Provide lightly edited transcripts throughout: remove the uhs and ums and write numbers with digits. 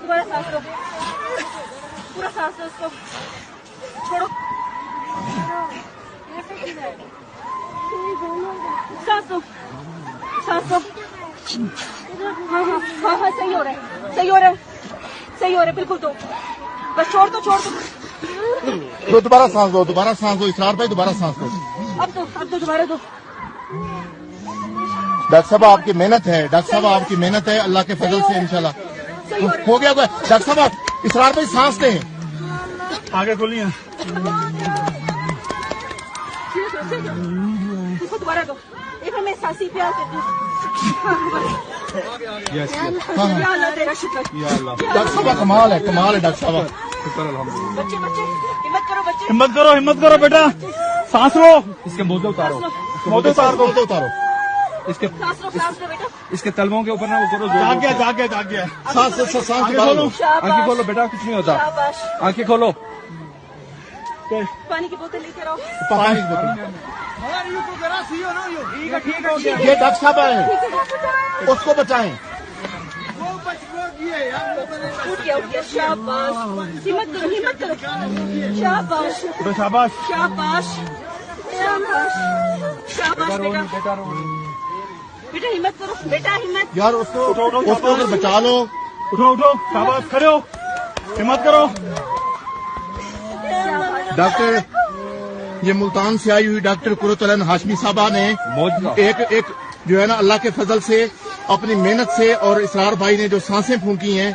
दोबारा सांस लो, पूरा सांस लो, उसको छोड़ो, सांस लो, सांस लो। हाँ हाँ हाँ हाँ, सही हो रहा है, सही हो रहा है, सही हो रहा है, बिल्कुल। तो बस छोड़ दो, छोड़ दो। दोबारा सांस दो, दोबारा सांस दो इसरार भाई, दोबारा सांस दो। अब दो, दोबारा दो। डॉक्टर साहब आपकी मेहनत है, डॉक्टर साहब आपकी मेहनत है, अल्लाह के फजल से इंशाल्लाह हो गया। डॉक्टर साहब इसरार भाई सांस लें, आगे खोलिए। इसको दोबारा दो, एक मैं सांसी प्यार करती हूँ। डॉक्टर साहब कमाल है, कमाल है डॉक्टर साहब। बच्चे बच्चे हिम्मत करो, बच्चे हिम्मत करो, हिम्मत करो बेटा, सांस लो। इसके मोजे उतारो, मोटे उतारो, उतारो। इसके सांस लो, सांस लो बेटा। इसके तलवों के ऊपर ना वो करो। जाग गया, जाग गया, जाग गया। सांस सांस आंखें खोलो, आंखें खोलो बेटा, कुछ नहीं होता। शाबाश। आंखें खोलो। पानी की बोतल लेकर आओ। पानी की बोतल। ये डॉक्टर साहब है, उसको बचाएं। उठ गया, उठ गया। शाबाश, हिम्मत करो, हिम्मत करो। शाबाश, शाबाश, शाबाश, शाबाश, शाबाश बेटा। बेटा हिम्मत करो, बेटा हिम्मत। यार उसको अगर बचा लो। उठो उठो, शाबाश, खड़े हो, हिम्मत करो। डॉक्टर ये मुल्तान से आई हुई डॉक्टर कुरतुल हाशमी साहबा ने एक जो है ना अल्लाह के फजल से अपनी मेहनत से और इसरार भाई ने जो सांसें फूंकी हैं।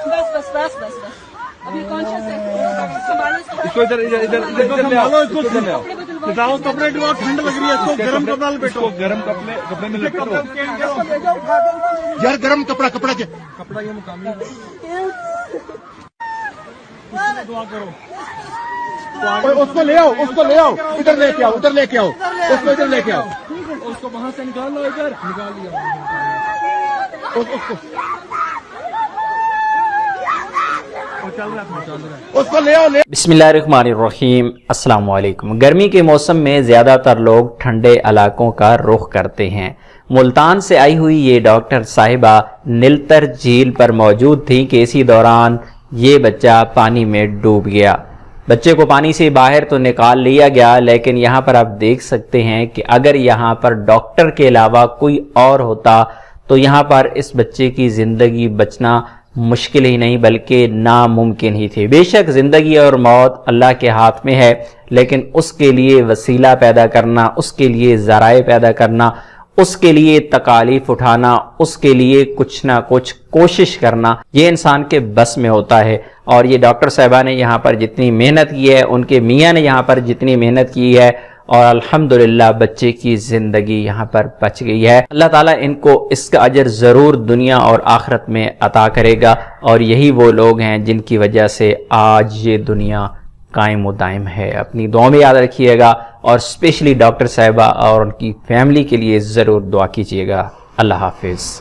बस बस बस बस बस, अभी कॉन्शियस है, संभालो इसको। इधर इधर इधर इधर ले आओ, इसको ले आओ। बताओ, कपड़े बहुत ठंड लग रही है, इसको गर्म कपड़ा लपेटो, गर्म कपड़े में लपेटो। यार गर्म कपड़ा कपड़ा ये मुकामी दुआ करो। उसको ले आओ, उसको ले आओ, इधर लेके आओ, उधर लेके आओ, उसको इधर लेके आओ, उसको वहां से निकाल लो, इधर निकाल लिया उसको ले आओ। बिस्मिल्लाहिर्रहमानिर्रहीम, अस्सलाम वालेकुम। गर्मी के मौसम में ज़्यादातर लोग ठंडे इलाकों का रुख करते हैं। मुल्तान से आई हुई ये डॉक्टर साहिबा नीलतर झील पर मौजूद थी कि इसी दौरान ये बच्चा पानी में डूब गया। बच्चे को पानी से बाहर तो निकाल लिया गया, लेकिन यहाँ पर आप देख सकते हैं कि अगर यहाँ पर डॉक्टर के अलावा कोई और होता तो यहाँ पर इस बच्चे की ज़िंदगी बचना मुश्किल ही नहीं बल्कि नामुमकिन ही थी। बेशक ज़िंदगी और मौत अल्लाह के हाथ में है, लेकिन उसके लिए वसीला पैदा करना, उसके लिए ज़राए पैदा करना, उसके लिए तकालीफ उठाना, उसके लिए कुछ ना कुछ कोशिश करना, ये इंसान के बस में होता है। और ये डॉक्टर साहिबा ने यहाँ पर जितनी मेहनत की है, उनके मियाँ ने यहाँ पर जितनी मेहनत की है, और अल्हम्दुलिल्लाह बच्चे की ज़िंदगी यहाँ पर बच गई है। अल्लाह ताला इनको इसका अजर ज़रूर दुनिया और आखिरत में अता करेगा, और यही वो लोग हैं जिनकी वजह से आज ये दुनिया कायम व दायम है। अपनी दुआ में याद रखिएगा, और स्पेशली डॉक्टर साहिबा और उनकी फैमिली के लिए ज़रूर दुआ कीजिएगा। अल्लाह हाफिज़।